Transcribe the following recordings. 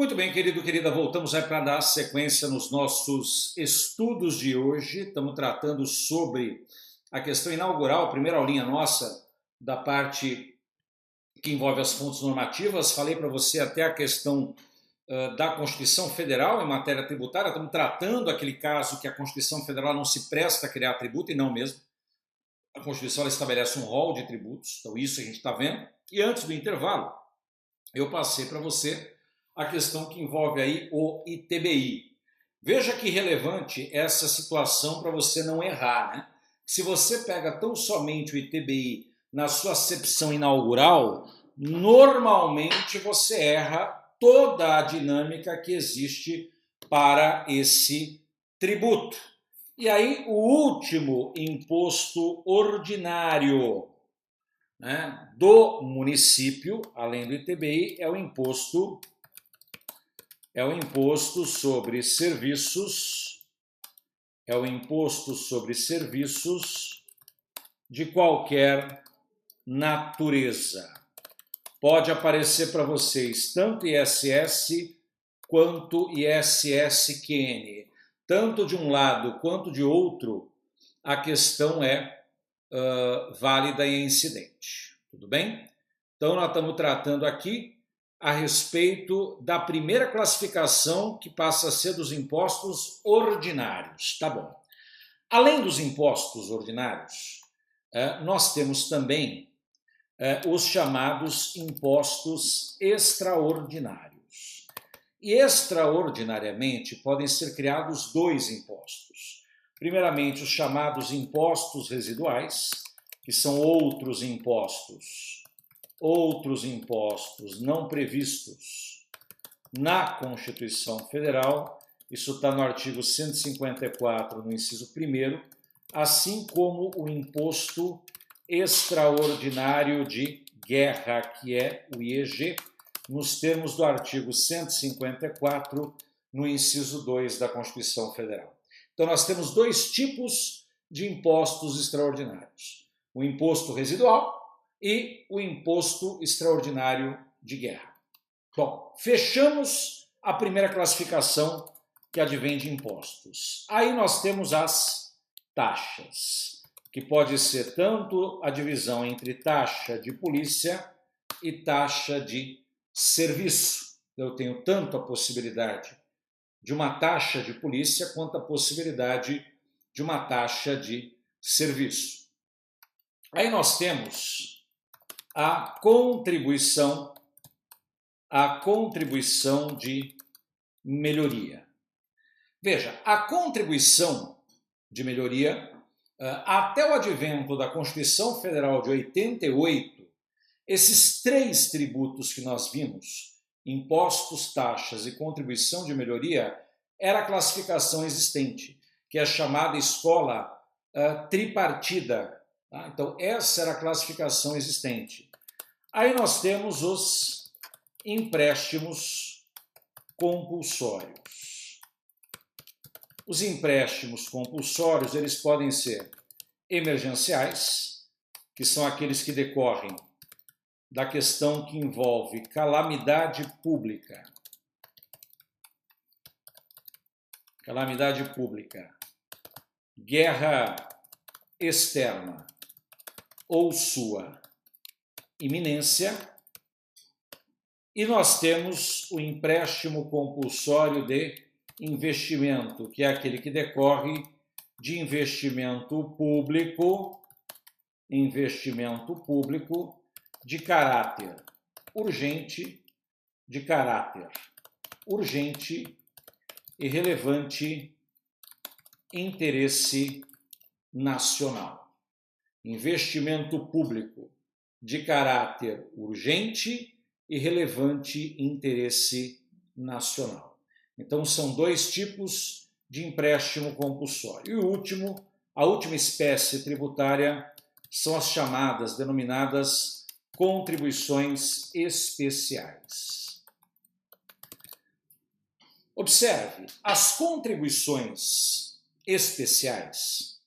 Muito bem, querido, querida, voltamos aí para dar sequência nos nossos estudos de hoje. Estamos tratando sobre a questão inaugural, a primeira aulinha nossa da parte que envolve as fontes normativas. Falei para você até a questão da Constituição Federal em matéria tributária. Estamos tratando aquele caso que a Constituição Federal não se presta a criar tributo, e não mesmo. A Constituição ela estabelece um rol de tributos, então isso a gente está vendo. E antes do intervalo, eu passei para você a questão que envolve aí o ITBI. Veja que relevante essa situação para você não errar, né? Se você pega tão somente o ITBI na sua acepção inaugural, normalmente você erra toda a dinâmica que existe para esse tributo. E aí o último imposto ordinário, né, do município, além do ITBI, é o imposto sobre serviços, de qualquer natureza. Pode aparecer para vocês tanto ISS quanto ISSQN. Tanto de um lado quanto de outro, a questão é válida e incidente. Tudo bem? Então, nós estamos tratando aqui a respeito da primeira classificação, que passa a ser dos impostos ordinários. Tá bom. Além dos impostos ordinários, nós temos também os chamados impostos extraordinários. E extraordinariamente podem ser criados dois impostos. Primeiramente, os chamados impostos residuais, que são outros impostos não previstos na Constituição Federal. Isso está no artigo 154, no inciso 1º, assim como o imposto extraordinário de guerra, que é o IEG, nos termos do artigo 154, no inciso 2 da Constituição Federal. Então, nós temos dois tipos de impostos extraordinários: o imposto residual e o imposto extraordinário de guerra. Bom, fechamos a primeira classificação que advém de impostos. Aí nós temos as taxas, que pode ser tanto a divisão entre taxa de polícia e taxa de serviço. Eu tenho tanto a possibilidade de uma taxa de polícia quanto a possibilidade de uma taxa de serviço. Aí nós temos a contribuição de melhoria. Veja, a contribuição de melhoria, até o advento da Constituição Federal de 88, esses três tributos que nós vimos, impostos, taxas e contribuição de melhoria, era a classificação existente, que é a chamada escola tripartida. Tá? Então, essa era a classificação existente. Aí nós temos os empréstimos compulsórios. Os empréstimos compulsórios, eles podem ser emergenciais, que são aqueles que decorrem da questão que envolve calamidade pública. Guerra externa ou sua iminência. E nós temos o empréstimo compulsório de investimento, que é aquele que decorre de investimento público de caráter urgente e relevante interesse nacional. Investimento público de caráter urgente e relevante interesse nacional. Então, são dois tipos de empréstimo compulsório. E a última espécie tributária são as chamadas, denominadas contribuições especiais. Observe, as contribuições especiais,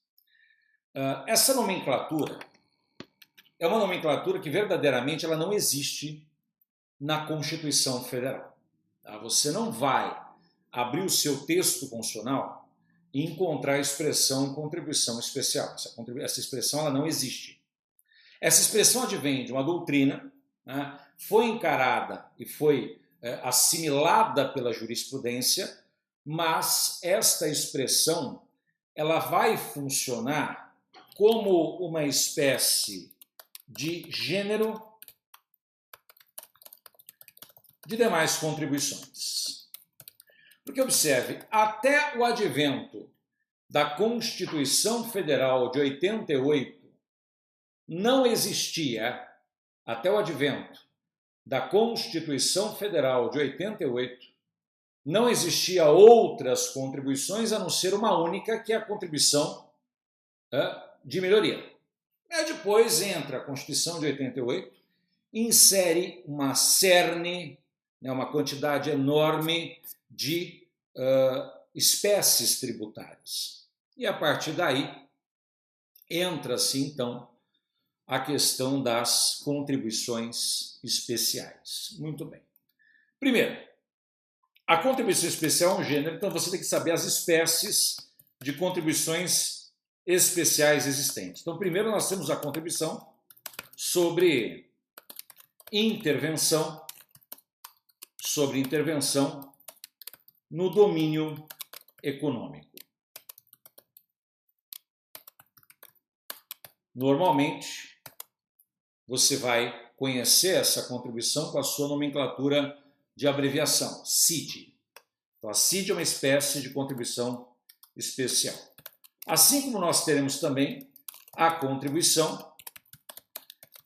essa nomenclatura é uma nomenclatura que verdadeiramente ela não existe na Constituição Federal. Tá? Você não vai abrir o seu texto constitucional e encontrar a expressão contribuição especial. Essa expressão ela não existe. Essa expressão advém de uma doutrina, né, foi encarada e foi assimilada pela jurisprudência, mas esta expressão ela vai funcionar como uma espécie de gênero de demais contribuições. Porque observe, até o advento da Constituição Federal de 88, não existia, até o advento da Constituição Federal de 88, não existia outras contribuições a não ser uma única, que é a contribuição de melhoria. Aí depois entra a Constituição de 88, insere uma cerne, uma quantidade enorme de espécies tributárias. E a partir daí entra-se então a questão das contribuições especiais. Muito bem. Primeiro, a contribuição especial é um gênero, então você tem que saber as espécies de contribuições especiais existentes. Então, primeiro nós temos a contribuição sobre intervenção no domínio econômico. Normalmente, você vai conhecer essa contribuição com a sua nomenclatura de abreviação, CID. Então, a CID é uma espécie de contribuição especial. Assim como nós teremos também a contribuição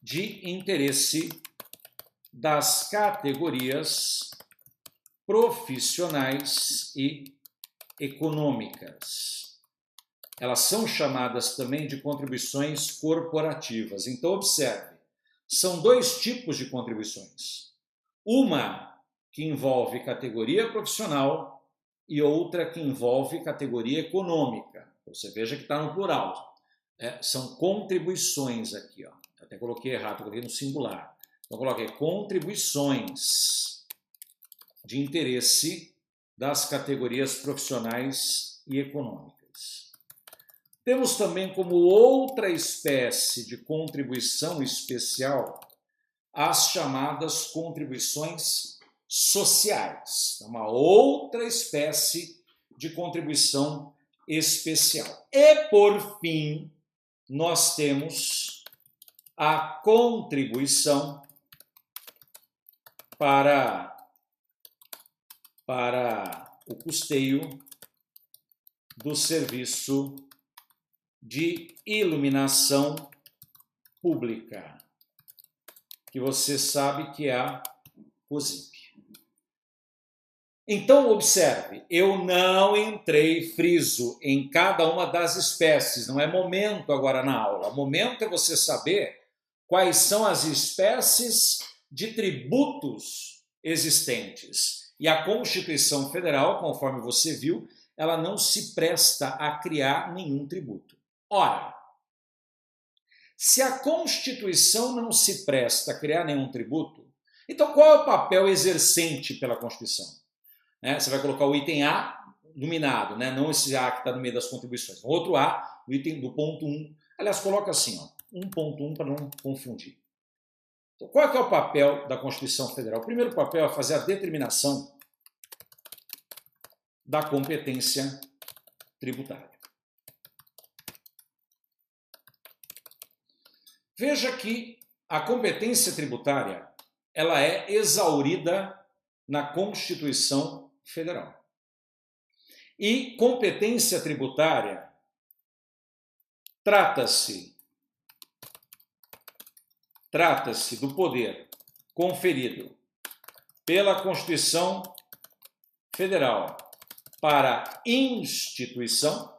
de interesse das categorias profissionais e econômicas. Elas são chamadas também de contribuições corporativas. Então, observe, são dois tipos de contribuições. Uma que envolve categoria profissional e outra que envolve categoria econômica. Você veja que está no plural. São contribuições aqui. Ó. Eu até coloquei errado, coloquei no singular. Então, coloquei contribuições de interesse das categorias profissionais e econômicas. Temos também como outra espécie de contribuição especial as chamadas contribuições sociais, uma outra espécie de contribuição especial. E, por fim, nós temos a contribuição para o custeio do serviço de iluminação pública, que você sabe que é a COSIP. Então, observe, eu não entrei, friso, em cada uma das espécies, não é momento agora na aula. O momento é você saber quais são as espécies de tributos existentes. E a Constituição Federal, conforme você viu, ela não se presta a criar nenhum tributo. Ora, se a Constituição não se presta a criar nenhum tributo, então qual é o papel exercente pela Constituição? Você vai colocar o item A nominado, não esse A que está no meio das contribuições. O outro A, o item do ponto 1. Aliás, coloca assim, 1.1 para não confundir. Então, qual é que é o papel da Constituição Federal? O primeiro papel é fazer a determinação da competência tributária. Veja que a competência tributária ela é exaurida na Constituição Federal. E competência tributária trata-se do poder conferido pela Constituição Federal para instituição,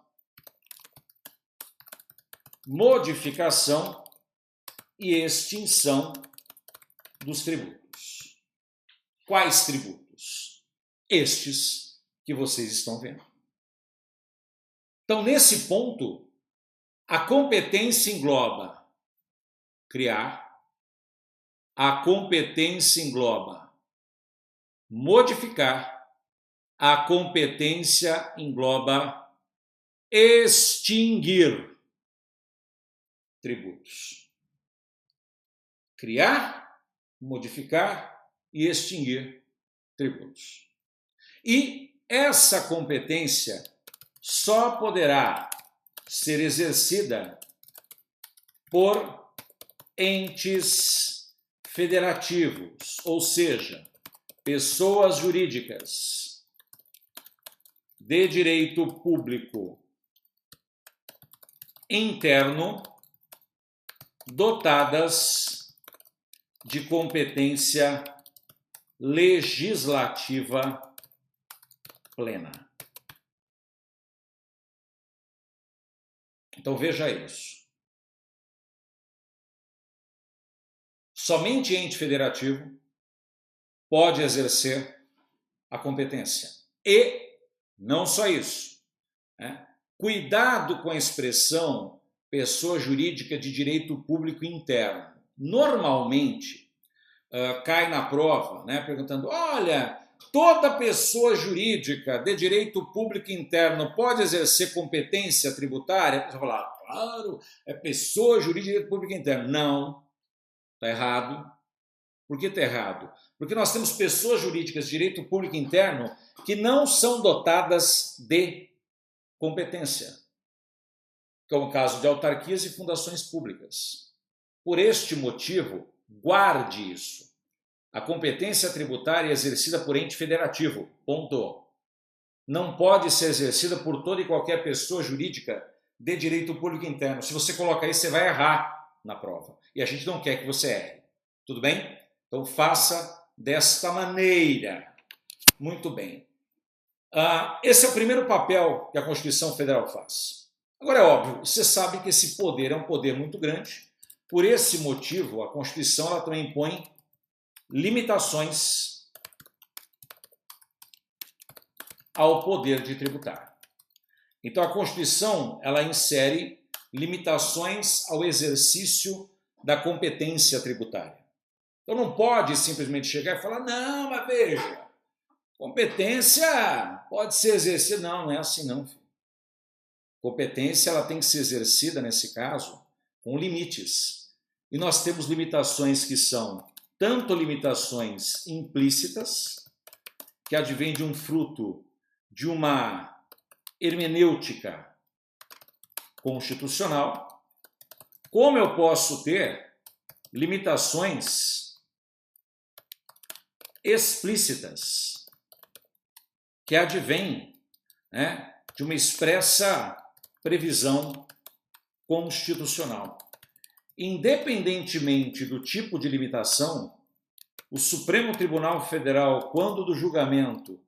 modificação e extinção dos tributos. Quais tributos? Estes que vocês estão vendo. Então, nesse ponto, a competência engloba criar, a competência engloba modificar. A competência engloba extinguir tributos. Criar, modificar e extinguir tributos. E essa competência só poderá ser exercida por entes federativos, ou seja, pessoas jurídicas de direito público interno dotadas de competência legislativa plena. Então veja isso. Somente ente federativo pode exercer a competência. E não só isso, né? Cuidado com a expressão pessoa jurídica de direito público interno. Normalmente, cai na prova, né, perguntando, olha, toda pessoa jurídica de direito público interno pode exercer competência tributária? A pessoa fala, claro, é pessoa jurídica de direito público interno. Não, está errado. Por que está errado? Porque nós temos pessoas jurídicas de direito público interno que não são dotadas de competência, como o caso de autarquias e fundações públicas. Por este motivo, guarde isso. A competência tributária é exercida por ente federativo, ponto. Não pode ser exercida por toda e qualquer pessoa jurídica de direito público interno. Se você colocar isso, você vai errar na prova. E a gente não quer que você erre. Tudo bem? Então faça desta maneira. Muito bem. Esse é o primeiro papel que a Constituição Federal faz. Agora é óbvio, você sabe que esse poder é um poder muito grande. Por esse motivo, a Constituição ela também impõe limitações ao poder de tributar. Então a Constituição ela insere limitações ao exercício da competência tributária. Então não pode simplesmente chegar e falar, não, mas veja, competência pode ser exercida. Não, não é assim não, filho. Competência ela tem que ser exercida, nesse caso, com limites. E nós temos limitações que são tanto limitações implícitas, que advêm de um fruto de uma hermenêutica constitucional, como eu posso ter limitações explícitas, que advêm, né, de uma expressa previsão constitucional. Independentemente do tipo de limitação, o Supremo Tribunal Federal, quando do julgamento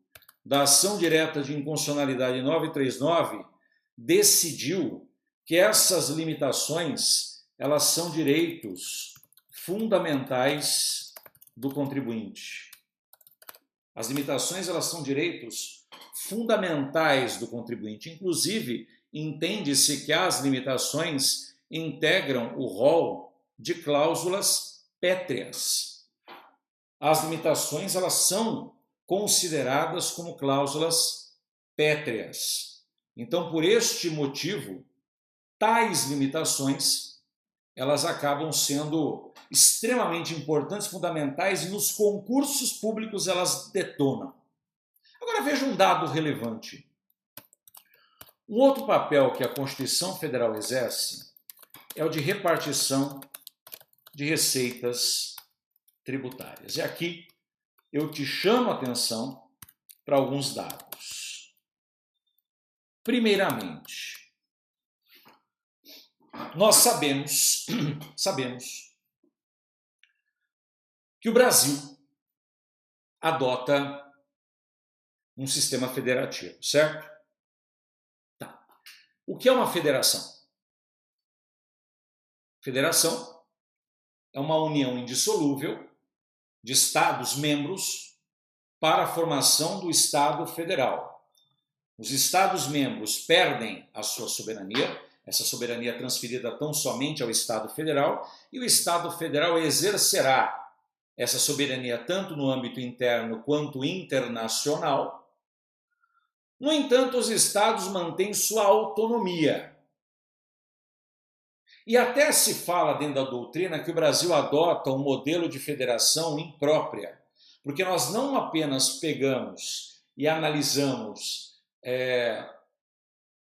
da ação direta de inconstitucionalidade 939, decidiu que essas limitações elas são direitos fundamentais do contribuinte. As limitações elas são direitos fundamentais do contribuinte. Inclusive, entende-se que as limitações integram o rol de cláusulas pétreas. As limitações elas são consideradas como cláusulas pétreas. Então, por este motivo, tais limitações elas acabam sendo extremamente importantes, fundamentais, e nos concursos públicos elas detonam. Agora veja um dado relevante. Um outro papel que a Constituição Federal exerce é o de repartição de receitas tributárias. E aqui eu te chamo a atenção para alguns dados. Primeiramente, nós sabemos que o Brasil adota um sistema federativo, certo? Tá. O que é uma federação? Federação é uma união indissolúvel de Estados-membros para a formação do Estado federal. Os Estados-membros perdem a sua soberania, essa soberania é transferida tão somente ao Estado federal, e o Estado federal exercerá essa soberania tanto no âmbito interno quanto internacional. No entanto, os estados mantêm sua autonomia. E até se fala dentro da doutrina que o Brasil adota um modelo de federação imprópria, porque nós não apenas pegamos e analisamos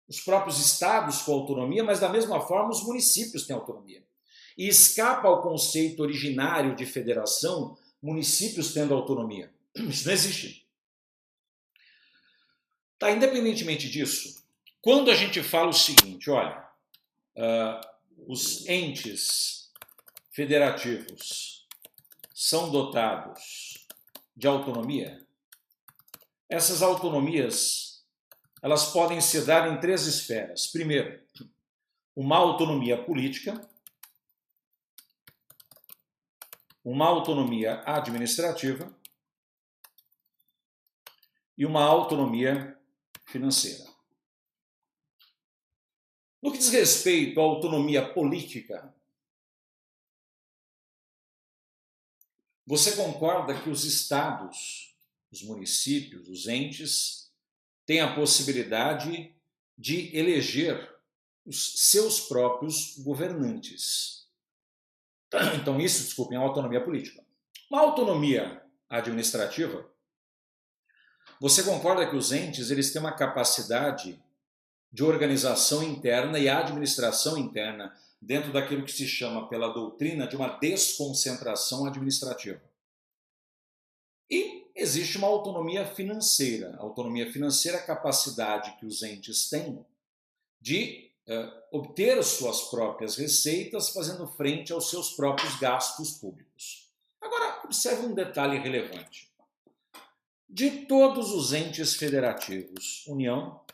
os próprios estados com autonomia, mas da mesma forma os municípios têm autonomia. E escapa ao conceito originário de federação, municípios tendo autonomia. Isso não existe. Tá, independentemente disso, quando a gente fala o seguinte, olha, os entes federativos são dotados de autonomia, essas autonomias elas podem se dar em 3 esferas. Primeiro, uma autonomia política, uma autonomia administrativa e uma autonomia financeira. No que diz respeito à autonomia política, você concorda que os estados, os municípios, os entes, têm a possibilidade de eleger os seus próprios governantes. Então isso, desculpem, é uma autonomia política. Uma autonomia administrativa, você concorda que os entes eles têm uma capacidade de organização interna e administração interna dentro daquilo que se chama pela doutrina de uma desconcentração administrativa. E existe uma autonomia financeira. A autonomia financeira é a capacidade que os entes têm de obter suas próprias receitas fazendo frente aos seus próprios gastos públicos. Agora, observe um detalhe relevante. De todos os entes federativos, União,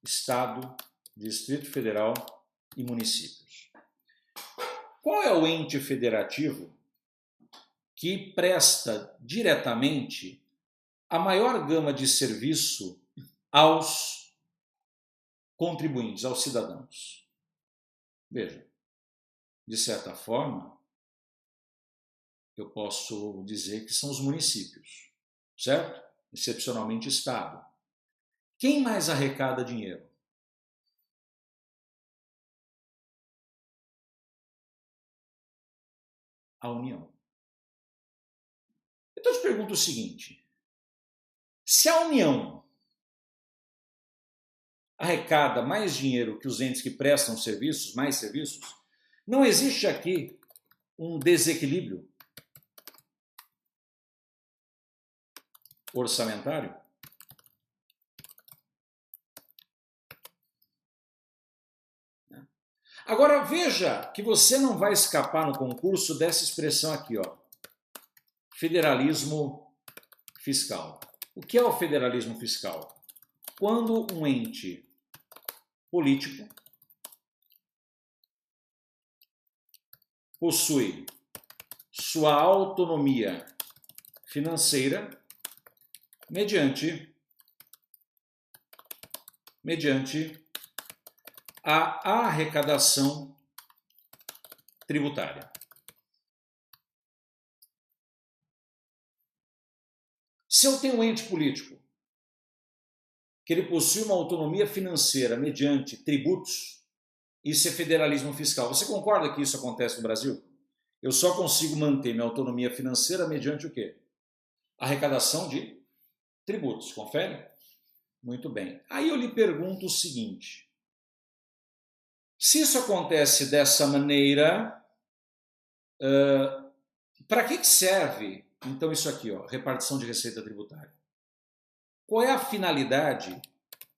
Estado, Distrito Federal e municípios, qual é o ente federativo que presta diretamente a maior gama de serviço aos contribuintes, aos cidadãos? Veja, de certa forma, eu posso dizer que são os municípios, certo? Excepcionalmente Estado. Quem mais arrecada dinheiro? A União. Então eu te pergunto o seguinte: se a União arrecada mais dinheiro que os entes que prestam serviços, mais serviços, não existe aqui um desequilíbrio orçamentário? Agora veja que você não vai escapar no concurso dessa expressão aqui, ó, federalismo fiscal. O que é o federalismo fiscal? Quando um ente político possui sua autonomia financeira mediante a arrecadação tributária. Se eu tenho um ente político que ele possui uma autonomia financeira mediante tributos, isso é federalismo fiscal. Você concorda que isso acontece no Brasil? Eu só consigo manter minha autonomia financeira mediante o quê? Arrecadação de tributos. Confere? Muito bem. Aí eu lhe pergunto o seguinte: se isso acontece dessa maneira, para que serve, então, isso aqui, ó, repartição de receita tributária? Qual é a finalidade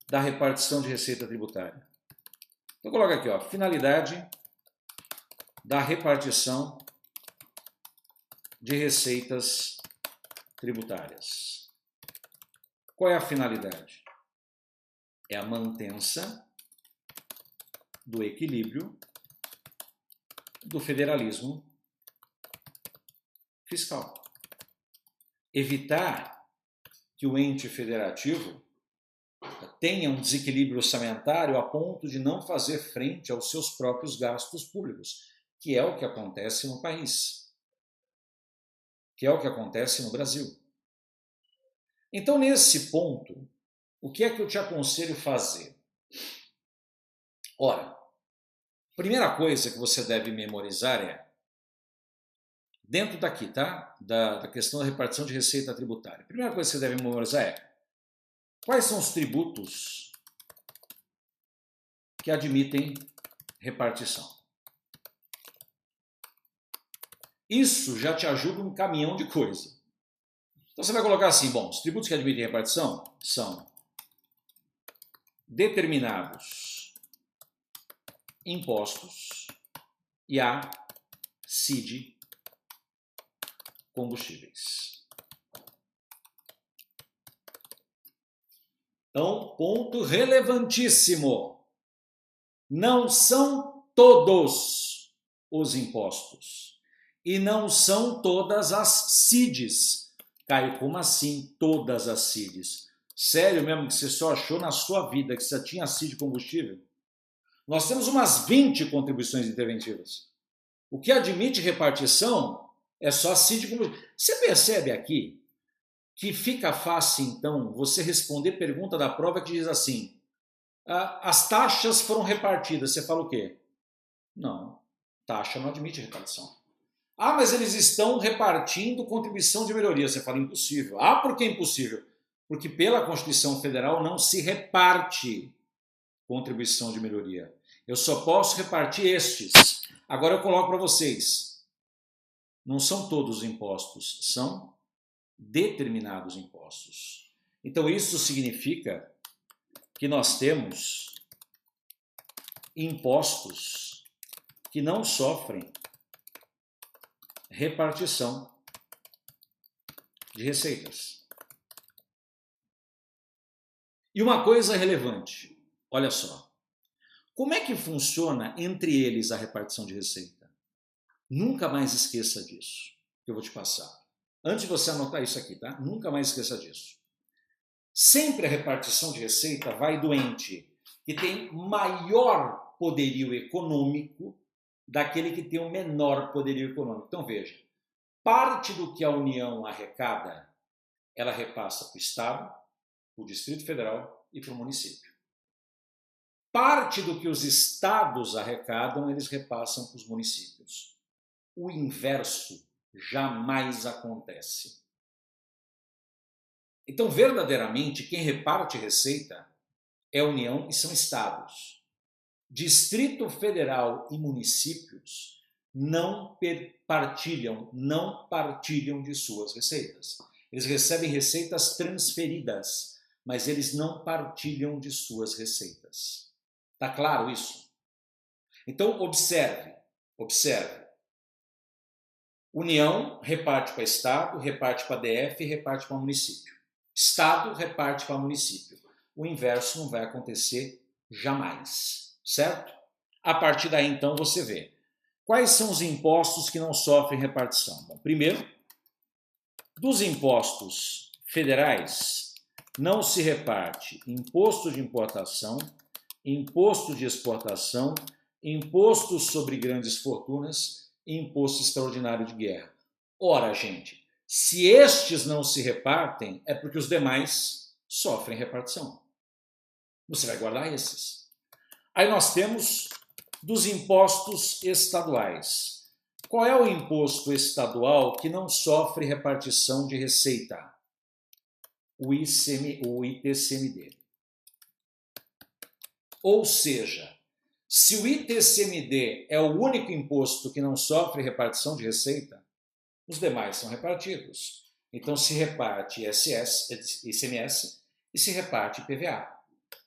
da repartição de receita tributária? Então, coloca aqui, ó, finalidade da repartição de receitas tributárias. Qual é a finalidade? É a manutenção do equilíbrio do federalismo fiscal. Evitar que o ente federativo tenha um desequilíbrio orçamentário a ponto de não fazer frente aos seus próprios gastos públicos, que é o que acontece no país. que é o que acontece no Brasil. Então, nesse ponto, o que é que eu te aconselho fazer? Ora, primeira coisa que você deve memorizar é, dentro daqui, tá? Da questão da repartição de receita tributária. A primeira coisa que você deve memorizar é quais são os tributos que admitem repartição. Isso já te ajuda um caminhão de coisa. Então você vai colocar assim, bom, os tributos que admitem repartição são determinados impostos e a CID combustíveis. Então, ponto relevantíssimo. Não são todos os impostos e não são todas as CIDs. Caio, como assim todas as CIDs? Sério mesmo que você só achou na sua vida que você tinha CID combustível? Nós temos umas 20 contribuições interventivas. O que admite repartição é só CID combustível. Você percebe aqui que fica fácil, então, você responder pergunta da prova que diz assim, as taxas foram repartidas. Você fala o quê? Não, taxa não admite repartição. Ah, mas eles estão repartindo contribuição de melhoria. Você fala impossível. Ah, por que impossível? Porque pela Constituição Federal não se reparte contribuição de melhoria. Eu só posso repartir estes. Agora eu coloco para vocês. Não são todos os impostos, são determinados impostos. Então isso significa que nós temos impostos que não sofrem repartição de receitas. E uma coisa relevante, olha só, como é que funciona entre eles a repartição de receita? Nunca mais esqueça disso, que eu vou te passar. Antes de você anotar isso aqui, tá? Nunca mais esqueça disso. Sempre a repartição de receita vai do ente que tem maior poderio econômico daquele que tem o menor poderio econômico. Então veja, parte do que a União arrecada, ela repassa para o Estado, para o Distrito Federal e para o município. Parte do que os estados arrecadam, eles repassam para os municípios. O inverso jamais acontece. Então, verdadeiramente, quem reparte receita é a União e são estados. Distrito Federal e municípios não partilham de suas receitas. Eles recebem receitas transferidas, mas eles não partilham de suas receitas. Tá claro isso? Então, observe. União reparte para Estado, reparte para DF e reparte para município. Estado reparte para município. O inverso não vai acontecer jamais, certo? A partir daí, então, você vê. Quais são os impostos que não sofrem repartição? Bom, primeiro, dos impostos federais, não se reparte imposto de importação, imposto de exportação, imposto sobre grandes fortunas e imposto extraordinário de guerra. Ora, gente, se estes não se repartem, é porque os demais sofrem repartição. Você vai guardar esses. Aí nós temos dos impostos estaduais. Qual é o imposto estadual que não sofre repartição de receita? O ITCMD. Ou seja, se o ITCMD é o único imposto que não sofre repartição de receita, os demais são repartidos. Então se reparte ICMS e se reparte IPVA.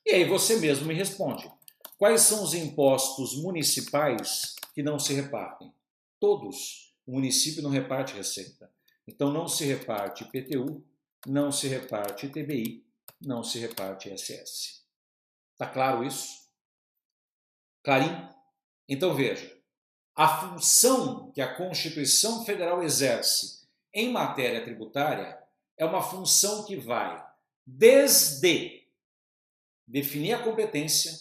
E aí você mesmo me responde. Quais são os impostos municipais que não se repartem? Todos. O município não reparte receita. Então não se reparte IPTU, não se reparte ITBI, não se reparte ISS. Está claro isso? Clarinho? Então veja, a função que a Constituição Federal exerce em matéria tributária é uma função que vai desde definir a competência,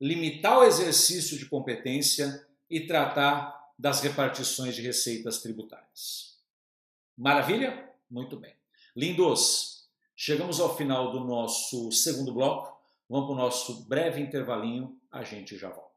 limitar o exercício de competência e tratar das repartições de receitas tributárias. Maravilha? Muito bem. Lindos, chegamos ao final do nosso segundo bloco. Vamos para o nosso breve intervalinho, a gente já volta.